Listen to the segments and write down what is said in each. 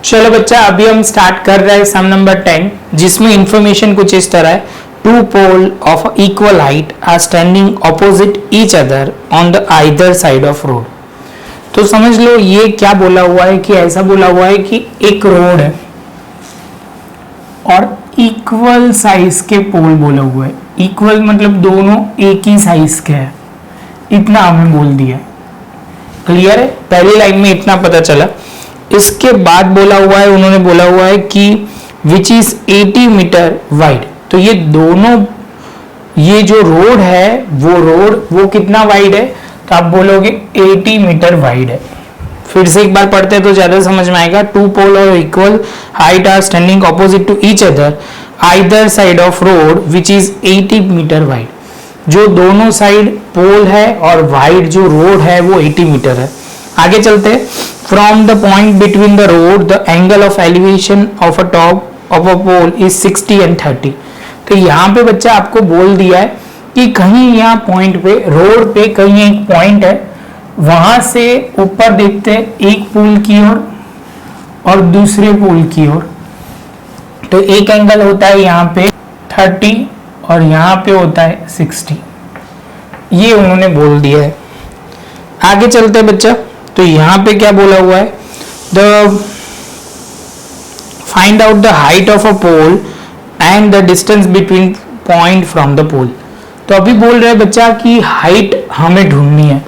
चलो बच्चा, अभी हम स्टार्ट कर रहे हैं सम नंबर 10, जिसमें इंफॉर्मेशन कुछ इस तरह है। Two pole of equal height are standing opposite each other on the either side of road. तो समझ लो ये क्या बोला हुआ है कि ऐसा बोला हुआ है कि एक रोड है और इक्वल साइज के पोल बोला हुआ है। इक्वल मतलब दोनों एक ही साइज के हैं, इतना हमें बोल दिया। क्लियर है? पहली लाइन में इतना पता चला। इसके बाद बोला हुआ है, उन्होंने बोला हुआ है कि विच इज 80 मीटर वाइड। तो ये दोनों, ये जो रोड है वो कितना वाइड है? तो आप बोलोगे 80 मीटर वाइड है। फिर से एक बार पढ़ते हैं तो ज्यादा समझ में आएगा। टू पोल और equal height are standing opposite to each other either side of road which is 80 metre wide. जो दोनों साइड पोल है और वाइड जो रोड है वो 80 मीटर है। आगे चलते हैं। From the point between the road the angle of elevation of a top of a pole is 60 and 30। तो यहाँ पे बच्चा आपको बोल दिया है कि कहीं यहाँ पॉइंट पे, रोड पे कहीं एक पॉइंट है, वहां से ऊपर देखते हैं एक पोल की ओर और दूसरे पोल की ओर। तो एक एंगल होता है यहाँ पे 30 और यहाँ पे होता है 60। ये उन्होंने बोल दिया है। आगे चलते हैं बच्चा। तो यहाँ पे क्या बोला हुआ है? The find out the height of a pole and the distance between point from the pole. तो अभी बोल रहे हैं बच्चा कि हाइट हमें ढूंढनी है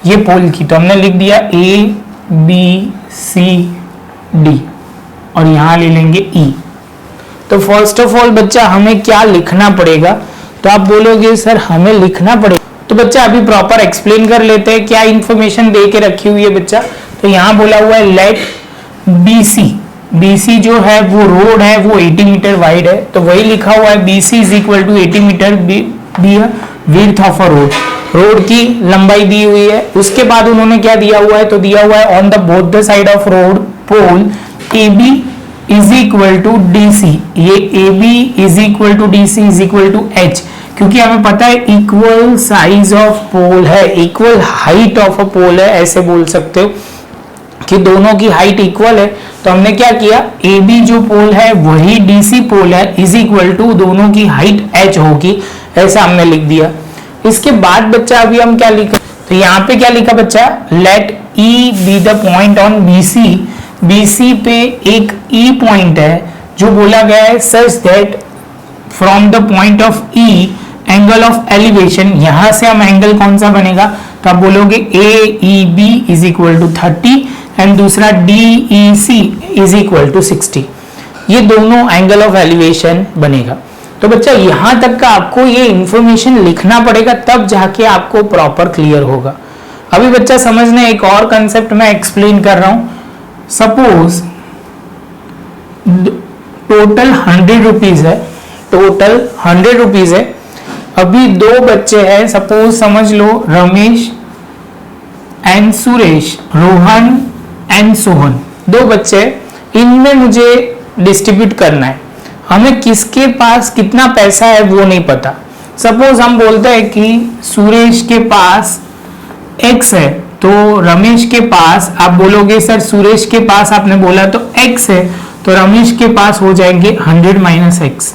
ये पोल की। तो हमने लिख दिया ABCD और यहां ले लेंगे E। तो फर्स्ट ऑफ ऑल बच्चा हमें क्या लिखना पड़ेगा? तो आप बोलोगे सर हमें लिखना पड़ेगा। तो बच्चा अभी प्रॉपर एक्सप्लेन कर लेते हैं क्या इंफॉर्मेशन दे के रखी हुई है बच्चा। तो यहाँ बोला हुआ है लेट BC जो है वो रोड है, वो 80 मीटर वाइड है। तो वही लिखा हुआ है BC is equal to 80 metre be width of a road. Road की लंबाई दी हुई है। उसके बाद उन्होंने क्या दिया हुआ है? तो दिया हुआ है on the both the side of road pole AB is equal to DC। ये AB is equal to DC is equal to H, क्योंकि हमें पता है इक्वल साइज ऑफ पोल है, इक्वल हाइट ऑफ अ पोल है। ऐसे बोल सकते हो कि दोनों की हाइट इक्वल है। तो हमने क्या किया? AB जो पोल है वही DC पोल है, इज इक्वल टू दोनों की हाइट H होगी, ऐसा हमने लिख दिया। इसके बाद बच्चा अभी हम क्या लिखा? तो यहाँ पे क्या लिखा बच्चा? Let E be the point on BC। BC पे एक E पॉइंट है जो बोला गया है such that from the point of E angle of elevation. यहां से हम एंगल कौन सा बनेगा? तो आप बोलोगे AEB is equal to 30 and दूसरा DEC इज इक्वल टू 60। ये दोनों एंगल ऑफ एलिवेशन बनेगा। तो बच्चा यहां तक का आपको ये इंफॉर्मेशन लिखना पड़ेगा, तब जाके आपको प्रॉपर क्लियर होगा। अभी बच्चा समझने एक और कंसेप्ट मैं एक्सप्लेन कर रहा हूं। सपोज टोटल 100 रुपीज है, टोटल 100 रुपीज है। अभी दो बच्चे हैं, सपोज समझ लो रमेश एंड सुरेश, रोहन एंड सोहन, दो बच्चे। इनमें मुझे डिस्ट्रीब्यूट करना है। हमें किसके पास कितना पैसा है वो नहीं पता। सपोज हम बोलते हैं कि सुरेश के पास X है, तो रमेश के पास, आप बोलोगे सर सुरेश के पास आपने बोला तो X है, तो रमेश के पास हो जाएंगे 100 माइनस X।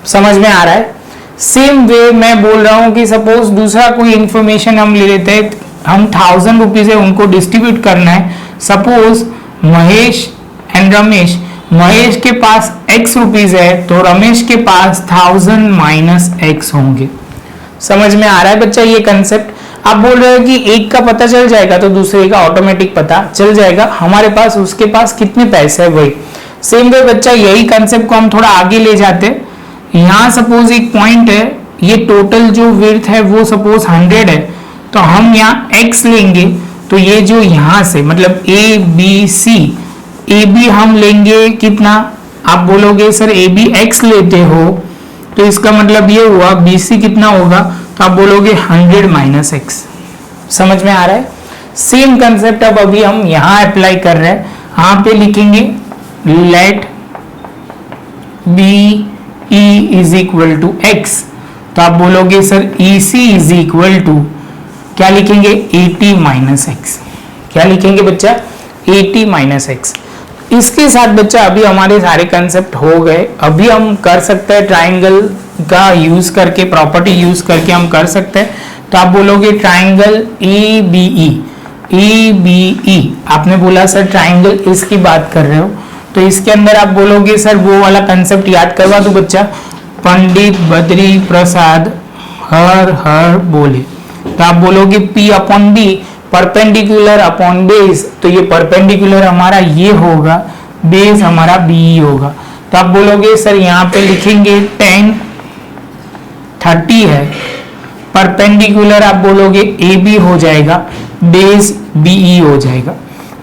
समझ में आ रहा है? सेम वे मैं बोल रहा हूं कि सपोज दूसरा कोई इंफॉर्मेशन हम ले लेते हैं। हम 1000 रुपीज है, उनको डिस्ट्रीब्यूट करना है। सपोज महेश एंड रमेश, महेश के पास X रुपीज है तो रमेश के पास 1000 माइनस X होंगे। समझ में आ रहा है बच्चा ये कंसेप्ट? आप बोल रहे हो कि एक का पता चल जाएगा तो दूसरे का ऑटोमेटिक पता चल जाएगा, हमारे पास उसके पास कितने पैसे है वही। सेम वे बच्चा यही कंसेप्ट को हम थोड़ा आगे ले जाते हैं। यहाँ सपोज एक पॉइंट है, ये टोटल जो विड्थ है वो सपोज 100 है, तो हम यहाँ X लेंगे। तो ये जो यहाँ से मतलब ABC, AB हम लेंगे कितना? आप बोलोगे सर AB X लेते हो तो इसका मतलब ये हुआ BC कितना होगा? तो आप बोलोगे 100 माइनस X। समझ में आ रहा है? सेम कंसेप्ट अब अभी हम यहाँ अप्लाई कर रहे हैं। यहाँ पे लिखेंगे let BE is equal to X। तो आप बोलोगे sir EC is equal to क्या लिखेंगे? 80 माइनस X। क्या लिखेंगे बच्चा? 80 माइनस X। इसके साथ बच्चा अभी हमारे सारे कंसेप्ट हो गए। अभी हम कर सकते हैं ट्राइंगल का यूज करके, प्रॉपर्टी यूज करके हम कर सकते हैं। तो आप बोलोगे ट्राइंगल ए बी ई, आपने बोला सर ट्राइंगल इसकी बात कर रहे हो, तो इसके अंदर आप बोलोगे सर वो वाला कंसेप्ट याद करवा दो बच्चा, पंडित बद्री प्रसाद हर हर बोले। तो आप बोलोगे P upon B, perpendicular upon base, तो ये परपेंडिकुलर हमारा ये होगा, बेस हमारा बी होगा। तो आप बोलोगे सर यहाँ पे लिखेंगे 10 30 है, परपेंडिकुलर आप बोलोगे ए बी हो जाएगा, बेस बीई हो जाएगा।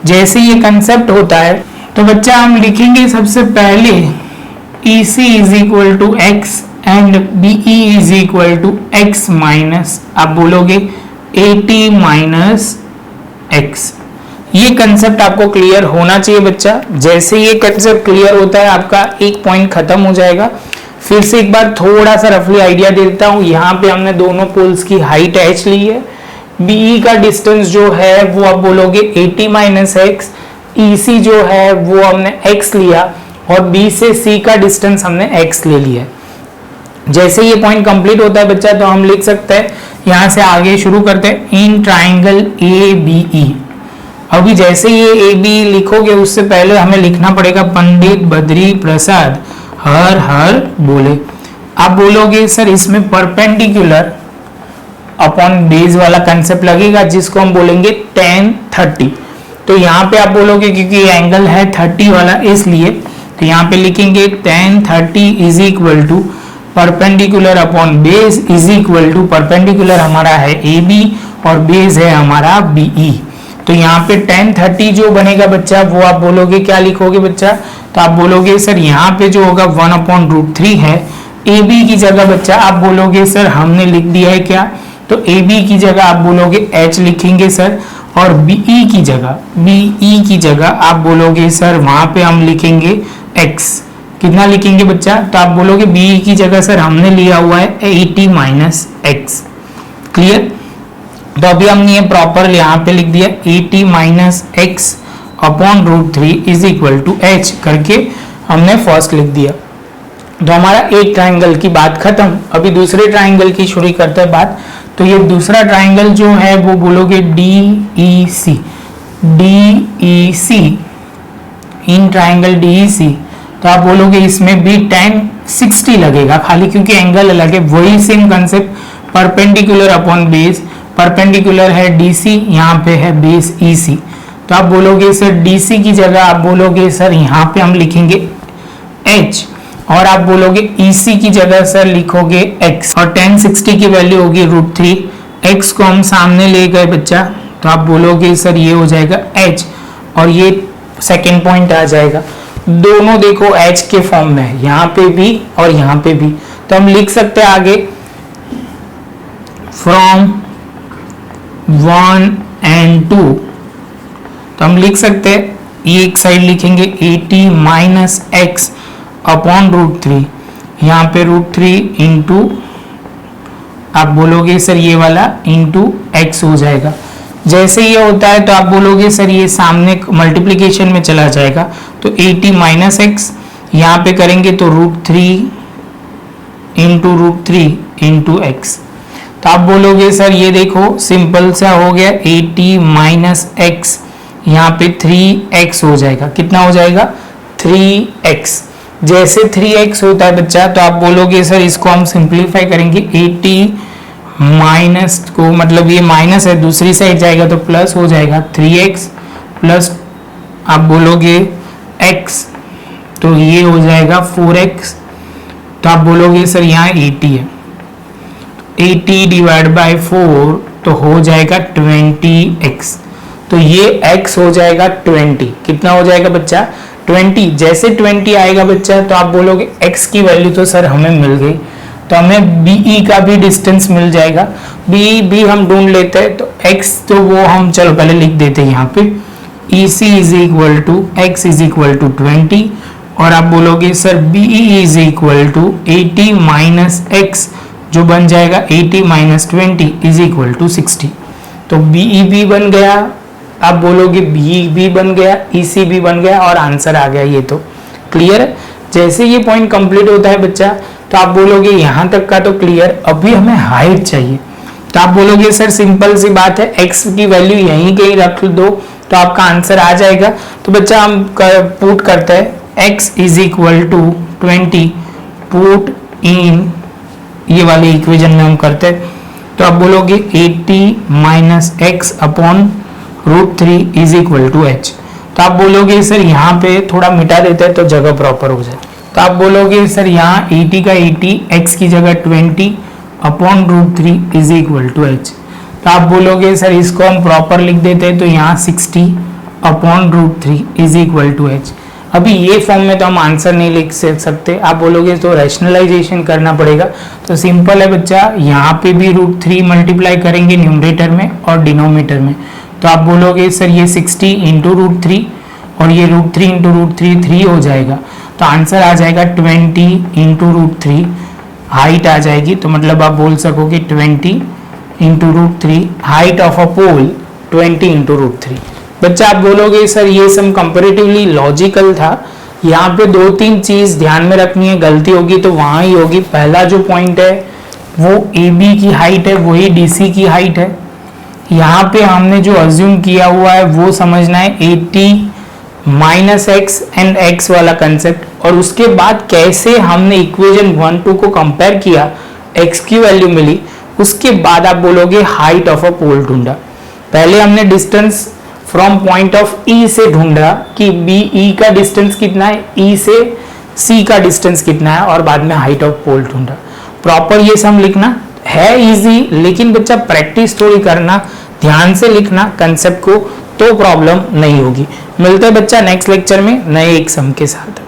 जैसे ये कंसेप्ट होता है तो बच्चा हम लिखेंगे सबसे पहले EC is equal to x and BE is equal to x minus, आप बोलोगे 80 माइनस एक्स। ये कंसेप्ट आपको क्लियर होना चाहिए बच्चा। जैसे ये कंसेप्ट क्लियर होता है आपका एक पॉइंट खत्म हो जाएगा। फिर से एक बार थोड़ा सा रफली आइडिया देता हूं। यहाँ पे हमने दोनों पोल्स की हाइट h ली है, BE का डिस्टेंस जो है वो आप बोलोगे 80 माइनस एक्स, EC जो है वो हमने x लिया और B से C का डिस्टेंस हमने x ले लिया। जैसे ये पॉइंट कंप्लीट होता है बच्चा तो हम लिख सकते हैं, यहां से आगे शुरू करते हैं, इन ट्राइंगल ABE। अभी जैसे ये AB लिखोगे उससे पहले हमें लिखना पड़ेगा पंडित बद्री प्रसाद हर हर बोले। आप बोलोगे सर इसमें परपेंडिकुलर अपॉन बेस वाला कंसेप्ट लगेगा जिसको हम बोलेंगे 10 30। तो यहाँ पे आप बोलोगे क्योंकि एंगल है 30 वाला इसलिए, तो यहाँ पे लिखेंगे 10 30 is equal to perpendicular upon base is equal to, perpendicular हमारा है AB और बेस है हमारा BE। तो यहाँ पे 10 30 जो बनेगा बच्चा वो आप बोलोगे क्या लिखोगे बच्चा, तो आप बोलोगे सर यहाँ पे जो होगा 1/√3 है। AB की जगह बच्चा आप बोलोगे सर हमने लिख दिया है क्या, तो AB की जगह आप बोलोगे H लिखेंगे सर, और BE की जगह आप बोलोगे सर वहां पे हम लिखेंगे X। कितना लिखेंगे बच्चा, तो आप बोलोगे BE की जगह सर हमने लिया हुआ है 80 माइनस एक्स। क्लियर। तो अभी हमने ये प्रॉपर यहाँ पे लिख दिया 80 minus x upon √3 is equal to H करके हमने फर्स्ट लिख दिया। तो हमारा एक ट्राइंगल की बात खत्म। अभी दूसरे ट्राइंगल की शुरू करते हैं बात। तो ये दूसरा ट्राइंगल जो है वो बोलोगे DEC, इन ट्राइंगल DEC। तो आप बोलोगे इसमें भी 10 60 लगेगा खाली क्योंकि एंगल अलग है, वही same concept, perpendicular upon base, perpendicular है DC, यहाँ पे है बेस EC। तो आप बोलोगे सर DC की जगह आप बोलोगे सर यहाँ पे हम लिखेंगे H, और आप बोलोगे EC की जगह सर लिखोगे X, और 10 60 की वैल्यू होगी √3। X को हम सामने ले गए बच्चा, तो आप बोलोगे सर ये हो जाएगा H, और ये सेकेंड पॉइंट आ जाएगा। दोनों देखो H के फॉर्म में है, यहाँ पे भी और यहाँ पे भी। तो हम लिख सकते हैं आगे फ्रॉम 1 and 2। तो हम लिख सकते हैं ये एक साइड लिखेंगे 80 माइनस एक्स अपॉन √3, यहाँ पे √3 इंटू आप बोलोगे सर ये वाला इंटू एक्स हो जाएगा। जैसे ये होता है तो आप बोलोगे सर ये सामने मल्टीप्लिकेशन में चला जाएगा, तो 80 माइनस एक्स यहाँ पे करेंगे तो √3 इंटू एक्स। तो आप बोलोगे सर ये देखो सिंपल सा हो गया 80 माइनस एक्स, यहाँ पे 3x हो जाएगा। कितना हो जाएगा 3x। जैसे 3x होता है बच्चा तो आप बोलोगे सर इसको हम सिंप्लीफाई करेंगे 80 माइनस को, मतलब ये माइनस है दूसरी साइड जाएगा तो प्लस हो जाएगा 3x प्लस आप बोलोगे x, तो ये हो जाएगा 4x। तो आप बोलोगे सर यहाँ 80 है, 80 डिवाइड बाय 4 तो हो जाएगा 20x। तो ये x हो जाएगा 20। कितना हो जाएगा बच्चा 20। जैसे 20 आएगा बच्चा तो आप बोलोगे x की वैल्यू तो सर हमें मिल गई, तो हमें BE का भी डिस्टेंस मिल जाएगा। BE भी हम ढूंढ लेते हैं, तो x तो वो हम चलो पहले लिख देते हैं यहाँ पे EC is equal to x is equal to 20, और आप बोलोगे sir BE is equal to 80 minus x जो बन जाएगा 80 माइनस 20 इज इक्वल टू 60। तो BE भी बन गया आप बोलोगे बी भी बन गया, ईसी भी बन गया और आंसर आ गया। ये तो क्लियर है। जैसे ये पॉइंट कंप्लीट होता है बच्चा तो आप बोलोगे यहां तक का तो क्लियर, अभी हमें हाइट चाहिए। तो आप बोलोगे सर सिंपल सी बात है, x की वैल्यू यहीं कहीं रख दो तो आपका आंसर आ जाएगा। तो बच्चा हम पुट करते हैं x is equal to 20, put in ये वाले इक्वेशन में हम करते हैं। तो आप बोलोगे 80 minus x upon √3 is equal to h। तो आप बोलोगे सर यहाँ पे थोड़ा मिटा देते हैं तो जगह प्रॉपर हो जाए। तो आप बोलोगे सर यहाँ 80 का 80 x की जगह 20 upon √3 is equal to h। तो आप बोलोगे सर इसको हम प्रॉपर लिख देते हैं तो यहाँ 60 upon √3 is equal to h। अभी ये फॉर्म में तो हम आंसर नहीं लिख सकते, आप बोलोगे तो रैशनलाइजेशन करना पड़ेगा। तो सिंपल है बच्चा, यहाँ पे भी √3 मल्टीप्लाई करेंगे न्यूमरेटर में और डिनोमिनेटर में। तो आप बोलोगे सर ये 60 इंटू √3 और ये √3 इंटू √3 3 हो जाएगा। तो आंसर आ जाएगा 20 इंटू √3, हाइट आ जाएगी। तो मतलब आप बोल सकोगे 20 into √3, height of a pole 20 into √3। बच्चा आप बोलोगे सर ये सम कंपैरेटिवली लॉजिकल था, यहाँ पे 2-3 चीज ध्यान में रखनी है, गलती होगी तो वहां ही होगी। पहला जो पॉइंट है वो AB की हाइट है, वही DC की हाइट है। यहाँ पे हमने जो अज्यूम किया हुआ है वो समझना है 80 माइनस एक्स एंड एक्स वाला कंसेप्ट, और उसके बाद कैसे हमने इक्वेशन 1-2 को कंपेयर किया, x की वैल्यू मिली, उसके बाद आप बोलोगे हाइट ऑफ अ पोल ढूंढा। पहले हमने distance from point of E से ढूंढा कि BE का डिस्टेंस कितना है, E से C का डिस्टेंस कितना है, और बाद में हाइट ऑफ पोल ढूंढा। प्रॉपर ये सम लिखना है इजी, लेकिन बच्चा प्रैक्टिस थोड़ी करना, ध्यान से लिखना कंसेप्ट को, तो प्रॉब्लम नहीं होगी। मिलते हैं बच्चा नेक्स्ट लेक्चर में नए एक सम के साथ।